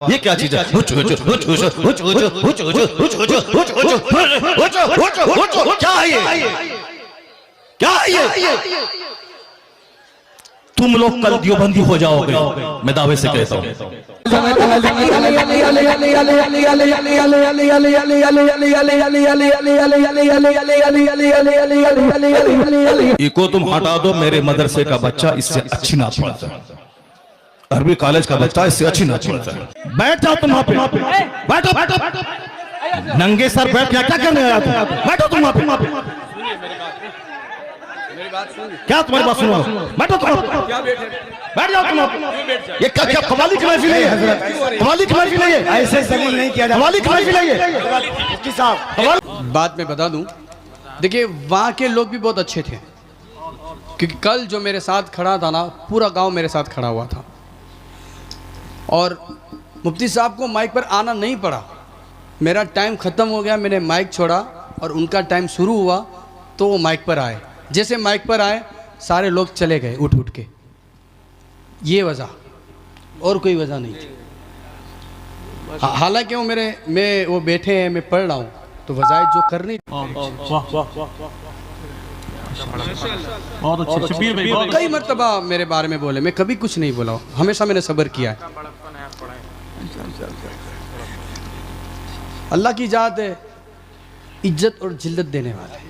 یہ کیا چیز ہے؟ کیا ہے یہ؟ کیا ہے یہ؟ تم لوگ کل دیوبندی ہو جاؤ گے، میں دعوے سے کہتا ہوں۔ یہ کو تم ہٹا دو، میرے مدرسے کا بچہ اس سے اچھی نہ پڑھتا ہے، عربی کالج کا بچہ اس سے اچھی نہ پڑھتا ہے۔ بیٹھ جاؤ تم وہاں پہ، بیٹھو ننگے سر بیٹھ، کیا کرنے آیا تم؟ بیٹھو تم وہاں پہ، کیا تمہاری بات سنو؟ بیٹھو تم وہاں پہ، بیٹھ جاؤ تم وہاں پہ۔ یہ کیا قوالی کی محفل ہے؟ قوالی کی محفل ہے؟ ایسے ضمین نہیں کیا جاتا، قوالی کی محفل ہے یہ؟ بات میں بتا دوں، دیکھیں وہاں کے لوگ بھی بہت اچھے تھے، کیونکہ کل جو میرے ساتھ کھڑا تھا نا، پورا گاؤں میرے ساتھ کھڑا ہوا تھا، اور مفتی صاحب کو مائک پر آنا نہیں پڑا۔ میرا ٹائم ختم ہو گیا، میں نے مائک چھوڑا اور ان کا ٹائم شروع ہوا تو وہ مائک پر آئے۔ جیسے مائک پر آئے سارے لوگ چلے گئے اٹھ کے۔ یہ وجہ، اور کوئی وجہ نہیں تھی۔ حالانکہ وہ بیٹھے ہیں، میں پڑھ رہا ہوں تو وظائف جو کرنی کئی مرتبہ میرے بارے میں بولے، میں کبھی کچھ نہیں بولا ہوں، ہمیشہ میں نے صبر کیا ہے۔ اللہ کی ذات ہے عزت اور جلت دینے والے،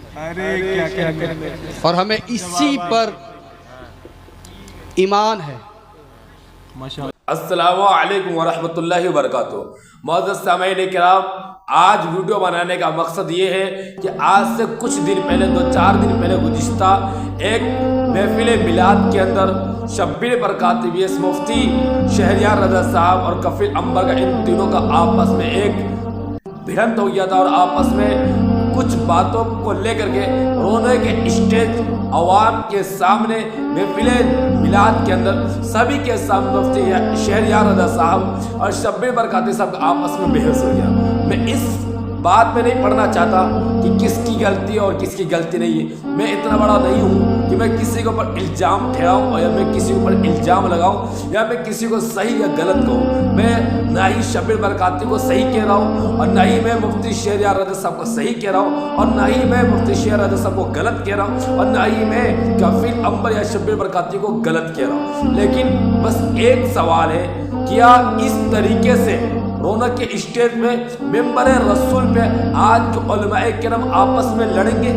اور ہمیں اسی پر ایمان ہے۔ السلام علیکم ورحمۃ اللہ وبرکاتہ۔ معزز سامعین کرام، آج ویڈیو بنانے کا مقصد یہ ہے کہ آج سے کچھ دن پہلے، 2-4 دن پہلے گزشتہ ایک محفل میلاد کے اندر شبیر برکات ویس مفتی شہریار رضا صاحب اور کفیل عنبر کا، ان تینوں کا آپس میں ایک بھڑنت ہو گیا تھا، اور آپس میں کچھ باتوں کو لے کر کے رونے کے اسٹیج عوام کے سامنے محفل میلاد کے اندر سبھی کے سامنے مفتی شہریار رضا صاحب اور شبیر برکاتی صاحب کا آپس میں بحث ہو گیا۔ میں اس بات میں نہیں پڑھنا چاہتا کہ کس کی غلطی اور کس کی غلطی نہیں ہے۔ میں اتنا بڑا نہیں ہوں کہ میں کسی کے اوپر الزام ٹھہراؤں، اور یا میں کسی کے اوپر الزام لگاؤں، یا میں کسی کو صحیح یا غلط کہوں۔ میں نہ ہی شبیر برکاتی کو صحیح کہہ رہا ہوں، اور نہ ہی میں مفتی شہریار رضا صاحب کو صحیح کہہ رہا ہوں، اور نہ ہی میں مفتی شہریار رضا صاحب کو غلط کہہ رہا ہوں، اور نہ ہی میں کفیل عنبر یا شبیر برکاتی کو غلط کہہ رہا ہوں۔ لیکن بس ایک سوال ہے، کیا اس طریقے سے رونق کے اسٹیج میں ممبر رسول پہ آج کے علماء کرام آپس میں لڑیں گے؟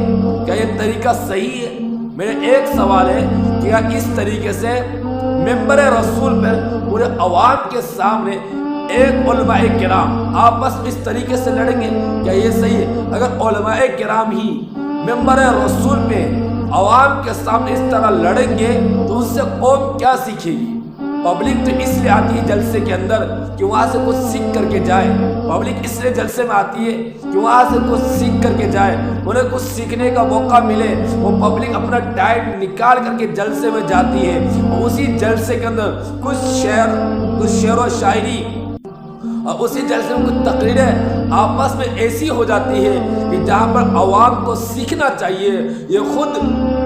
کیا یہ طریقہ صحیح ہے؟ میرا ایک سوال ہے، کیا اس طریقے سے ممبر رسول پہ پورے عوام کے سامنے ایک علماء کرام آپس میں اس طریقے سے لڑیں گے؟ کیا یہ صحیح ہے؟ اگر علماء کرام ہی ممبر رسول پہ عوام کے سامنے اس طرح لڑیں گے تو اس سے قوم کیا سیکھے گی؟ پبلک تو اس لیے آتی ہے جلسے کے اندر کہ وہاں سے کچھ سیکھ کر کے جائے۔ پبلک اس لیے جلسے میں آتی ہے کہ وہاں سے کچھ سیکھ کر کے جائے، انہیں کچھ سیکھنے کا موقع ملے۔ وہ پبلک اپنا ٹائم نکال کر کے جلسے میں جاتی ہے، اور اسی جلسے کے اندر کچھ شعر و شاعری، اور اسی جلسے میں کچھ تقریریں آپس میں ایسی ہو جاتی ہے کہ جہاں پر عوام کو سیکھنا چاہیے، یہ خود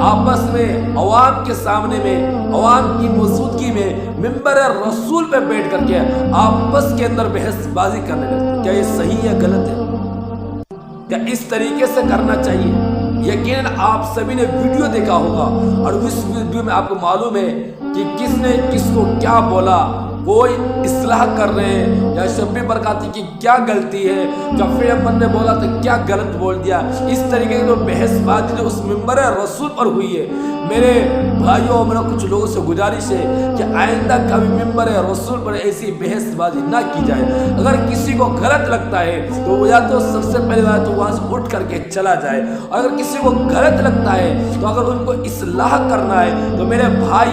آپس میں عوام کے سامنے میں، عوام کی موجودگی میں ممبر رسول پہ بیٹھ کر کے آپس کے اندر بحث بازی کرنے لگتے۔ کیا یہ صحیح یا غلط ہے؟ کیا اس طریقے سے کرنا چاہیے؟ یقیناً آپ سبھی نے ویڈیو دیکھا ہوگا، اور اس ویڈیو میں آپ کو معلوم ہے کہ کس نے کس کو کیا بولا، کوئی اصلاح کر رہے ہیں، یا شبیر برکاتی کی کیا غلطی ہے، کفیل عنبر نے بولا تو کیا غلط بول دیا۔ اس طریقے کی جو بحث بازی جو اس ممبر رسول پر ہوئی ہے، میرے بھائیوں، میرا کچھ لوگوں سے گزارش ہے کہ آئندہ کبھی ممبر رسول پر ایسی بحث بازی نہ کی جائے۔ اگر کسی کو غلط لگتا ہے تو یا تو سب سے پہلے بات تو وہاں سے اٹھ کر کے چلا جائے، اور اگر کسی کو غلط لگتا ہے تو اگر ان کو اصلاح کرنا ہے تو میرے بھائی،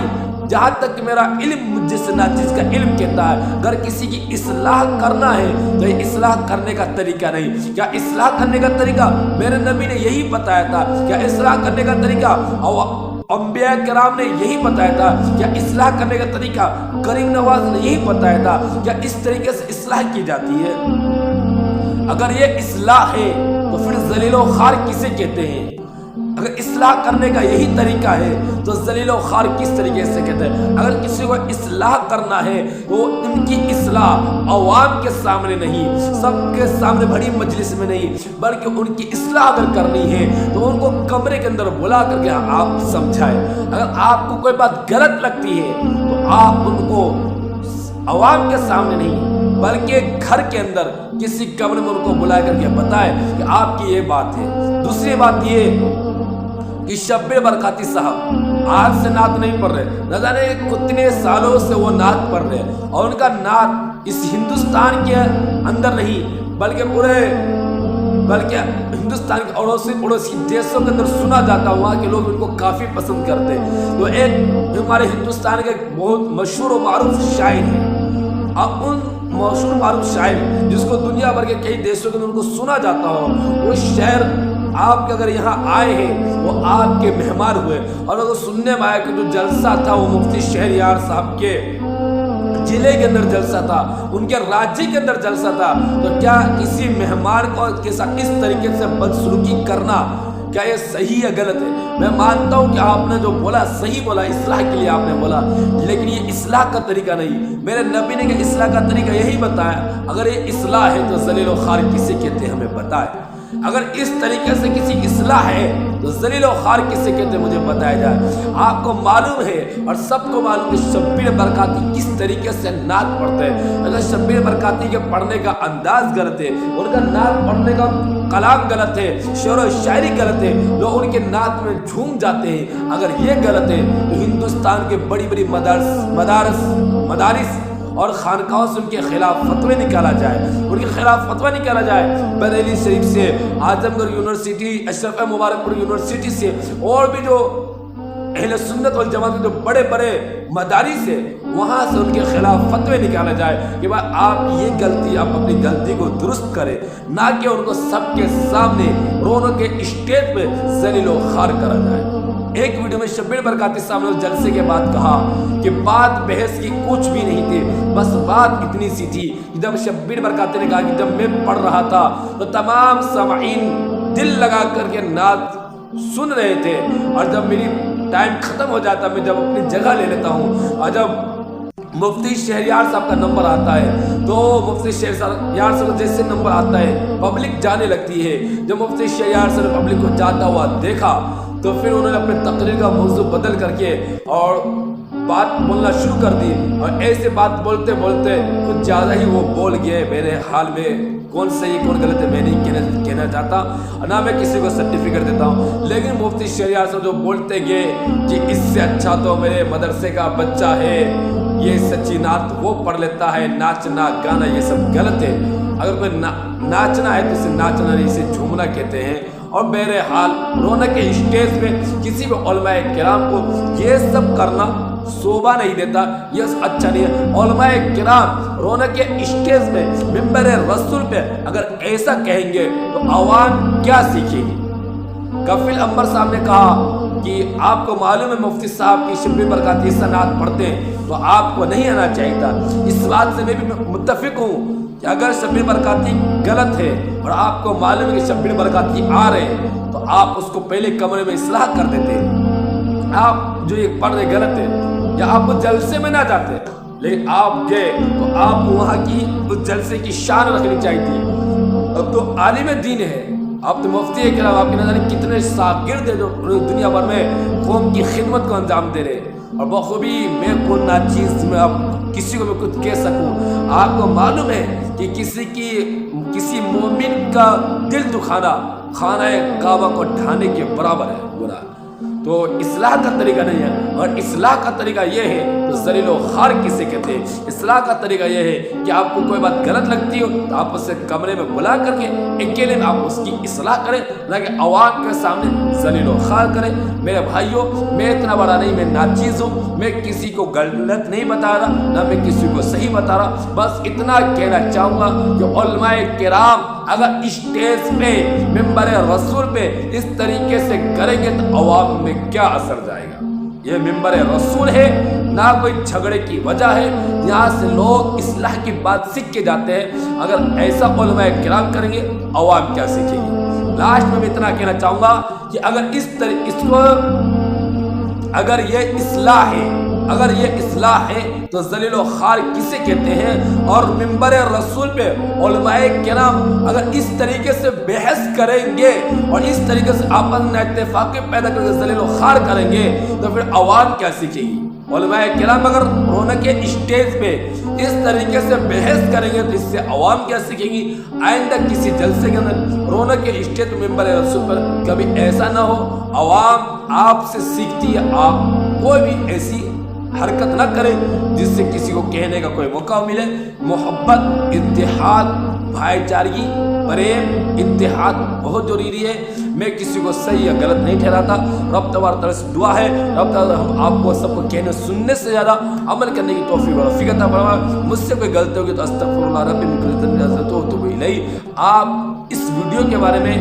جہاں تک میرا علم مجھ سے ناچیز کا علم کہتا ہے، اگر کسی کی اصلاح کرنا ہے تو یہ اصلاح کرنے کا طریقہ نہیں۔ کیا اصلاح کرنے کا طریقہ میرے نبی نے یہی بتایا تھا؟ کیا اصلاح کرنے کا طریقہ انبیاء کرام نے یہی بتایا تھا؟ کیا اصلاح کرنے کا طریقہ کریم نواز نے یہی بتایا تھا؟ کیا اس طریقے سے اصلاح کی جاتی ہے؟ اگر یہ اصلاح ہے تو پھر ذلیل و خوار کسے کہتے ہیں؟ اگر اگر اصلاح کرنے کا یہی طریقہ ہے تو ذلیل و خوار کس طریقے سے کہتے ہیں؟ اگر کسی کو اصلاح کرنا ہے تو ان کی اصلاح عوام کے سامنے نہیں، سب کے سامنے بڑی مجلس میں نہیں، بلکہ ان کی اصلاح اگر کرنی ہے تو ان کو کمرے کے اندر بلا کر کے آپ سمجھائیں۔ اگر آپ کو کوئی بات غلط لگتی ہے تو آپ ان کو عوام کے سامنے نہیں بلکہ گھر کے اندر کسی کمرے میں ان کو بلا کر کے بتائیں کہ آپ کی یہ بات ہے۔ دوسری بات یہ کہ شبیر برکاتی صاحب آج سے نعت نہیں پڑھ رہے، نہ جانے کتنے سالوں سے وہ نعت پڑھ رہے، اور ان کا نعت اس ہندوستان کے اندر نہیں بلکہ ہندوستان کے پڑوسی دیشوں کے اندر سنا جاتا، وہاں کے لوگ ان کو کافی پسند کرتے۔ تو ایک ہمارے ہندوستان کے بہت مشہور و معروف شاعر ہیں، اب ان مشہور معروف شاعر جس کو دنیا بھر کے کئی دیشوں کے اندر ان کو سنا جاتا ہو، وہ شاعر آپ کے اگر یہاں آئے ہیں وہ آپ کے مہمان ہوئے، اور اگر سننے میں آیا کہ جو جلسہ تھا وہ مفتی شہریار صاحب کے ضلع کے اندر جلسہ تھا، ان کے راجی کے اندر جلسہ تھا، تو کیا کسی مہمان کو کے ساتھ اس طریقے سے بدسلوکی کرنا کیا یہ صحیح ہے غلط ہے؟ میں مانتا ہوں کہ آپ نے جو بولا صحیح بولا، اصلاح کے لیے آپ نے بولا، لیکن یہ اصلاح کا طریقہ نہیں۔ میرے نبی نے کہ اصلاح کا طریقہ یہی بتایا، اگر یہ اصلاح ہے تو ذلیل و خوار کسے کہتے ہیں ہمیں بتائے، اگر اس طریقے سے کسی اصلاح ہے تو ذلیل و خوار کسے کہتے ہیں مجھے بتایا جائے۔ آپ کو معلوم ہے اور سب کو معلوم کہ شبیر برکاتی کس طریقے سے نعت پڑھتے ہیں۔ اگر شبیر برکاتی کے پڑھنے کا انداز غلط ہے، ان کا نعت پڑھنے کا کلام غلط ہے، شعر و شاعری غلط ہے، لوگ ان کے نعت میں جھوم جاتے ہیں، اگر یہ غلط ہے تو ہندوستان کے بڑی بڑی مدارس اور خانقاہوں سے ان کے خلاف فتوی نکالا جائے، ان کے خلاف فتوی نکالا جائے، بریلی شریف سے، اعظم گڑھ یونیورسٹی، اشرف مبارک پور یونیورسٹی سے، اور بھی جو اہل سنت والجماعت کے جو بڑے بڑے مدارس ہیں وہاں سے ان کے خلاف فتوی نکالا جائے کہ بھائی آپ یہ غلطی، آپ اپنی غلطی کو درست کریں، نہ کہ ان کو سب کے سامنے رونوں کے اسٹیج پہ ذلیل و خوار کرا جائے۔ ایک ویڈیو میں شبیر برکاتی صاحب نے جلسے کے بعد کہا کہ بات بحث کی کچھ بھی نہیں تھی، بس بات اتنی سی تھی کہ جب شبیر برکاتی نے کہا کہ جب میں پڑھ رہا تھا تو تمام سامعین دل لگا کر کے نعت سن رہے تھے، اور جب میری ٹائم ختم ہو جاتا میں جب اپنی جگہ لے لیتا ہوں، اور جب مفتی شہریار صاحب کا نمبر آتا ہے تو مفتی شہریار صاحب جیسے نمبر آتا ہے پبلک جانے لگتی ہے۔ جب مفتی شہریار صاحب پبلک کو جاتا ہوا دیکھا تو پھر انہوں نے اپنے تقریر کا موضوع بدل کر کے اور بات بولنا شروع کر دی، اور ایسے بات بولتے بولتے کچھ زیادہ ہی وہ بول گئے۔ میرے حال میں کون صحیح کون غلط ہے میں نہیں کہنا چاہتا، نہ میں کسی کو سرٹیفکیٹ دیتا ہوں، لیکن مفتی شہریار صاحب جو بولتے گئے کہ اس سے اچھا تو میرے مدرسے کا بچہ ہے، یہ سچی نعت وہ پڑھ لیتا ہے، ناچنا گانا یہ سب غلط ہے، اگر کوئی ناچنا ہے تو اسے ناچنا نہیں، اسے جھومنا کہتے ہیں۔ اور بہرحال رونق کے اسٹیج پہ کسی بھی علماء کرام کو یہ سب کرنا شوبھا نہیں دیتا، یہ اچھا نہیں ہے۔ علماء کرام رونق کے اسٹیج میں ممبر رسول پہ اگر ایسا کہیں گے تو عوام کیا سیکھے گی؟ کفیل انور صاحب نے کہا کہ آپ کو معلوم ہے مفتی صاحب کی شبیر برکاتی نعت پڑھتے ہیں تو آپ کو نہیں آنا چاہیے تھا۔ اس بات سے میں بھی متفق ہوں کہ اگر شبیر برکاتی غلط ہے اور آپ کو معلوم ہے کہ شبیر برکاتی آ رہے ہیں تو آپ اس کو پہلے کمرے میں اصلاح کر دیتے، آپ جو یہ پڑھ رہے غلط ہے، یا آپ جلسے میں نہ جاتے، لیکن آپ گئے تو آپ کو وہاں کی اس جلسے کی شان رکھنی چاہیے تھی۔ اب تو عالم دین ہے، آپ تو مفتی کرام، آپ کی نہ جانے کتنے شاگرد ہیں جو دنیا بھر میں قوم کی خدمت کو انجام دے رہے، اور بخوبی میں کوئی ناچیز میں اب کسی کو میں کچھ کہہ سکوں۔ آپ کو معلوم ہے کہ کسی مومن کا دل دکھانا خانہ کعبہ کو ڈھانے کے برابر ہے، گناہ۔ تو اصلاح کا طریقہ نہیں ہے، اور اصلاح کا طریقہ یہ ہے تو ذلیل و خوار کسے کہتے ہیں؟ اصلاح کا طریقہ یہ ہے کہ آپ کو کوئی بات غلط لگتی ہو تو آپ اسے کمرے میں بلا کر کے اکیلے میں آپ اس کی اصلاح کریں، نہ کہ عوام کے سامنے ذلیل و خوار کریں۔ میرے بھائیوں، میں اتنا بڑا نہیں، میں ناچیز ہوں، میں کسی کو غلط نہیں بتا رہا، نہ میں کسی کو صحیح بتا رہا، بس اتنا کہنا چاہوں گا کہ علماء کرام اگر اسٹیج پہ ممبر رسول پہ اس طریقے سے کریں گے تو عوام میں کیا اثر جائے گا؟ یہ ممبر رسول ہے، نہ کوئی جھگڑے کی وجہ ہے، یہاں سے لوگ اصلاح کی بات سیکھ کے جاتے ہیں۔ اگر ایسا علماء کرام کریں گے عوام کیا سیکھے گی؟ لاسٹ میں اتنا کہنا چاہوں گا کہ اگر یہ اصلاح ہے تو ذلیل و خوار کسے کہتے ہیں؟ اور منبر رسول پہ علماء کرام اگر اس طریقے سے بحث کریں گے اور اس طریقے سے آپس میں اتفاق پیدا کر کے ذلیل و خوار کریں گے تو پھر عوام کیا سیکھے گی؟ علماء کرام اگر رونق اسٹیج پہ اس طریقے سے بحث کریں گے تو اس سے عوام کیا سیکھیں گی؟ آئندہ کسی جلسے کے اندر رونق اسٹیج منبر رسول پر کبھی ایسا نہ ہو، عوام آپ سے سیکھتی ہے، آپ کوئی بھی ایسی حرکت نہ کرے جس سے کسی کو کہنے کا کوئی موقع ملے۔ محبت، اتحاد، بھائی چارگی، پریم، اتحاد بہت ضروری ہے۔ میں کسی کو صحیح یا غلط نہیں ٹھہراتا۔ رب تبارک تعالیٰ سے دعا ہے رب تعالیٰ ہم آپ کو سب کو کہنے سننے سے زیادہ عمل کرنے کی توفیق اور رفیق عطا فرمائے۔ مجھ سے کوئی غلطی ہوگی تو استغفر اللہ ربی من کل ذنب واتوب الیہ۔ آپ اس ویڈیو کے بارے میں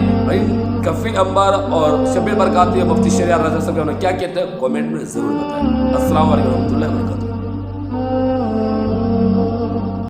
کفیل انبار اور شب برکات مفتی شریعہ رضا صاحب کیا کہتے ہیں کامنٹ میں ضرور بتائیں۔ السلام علیکم ورحمۃ اللہ وبرکاتہ۔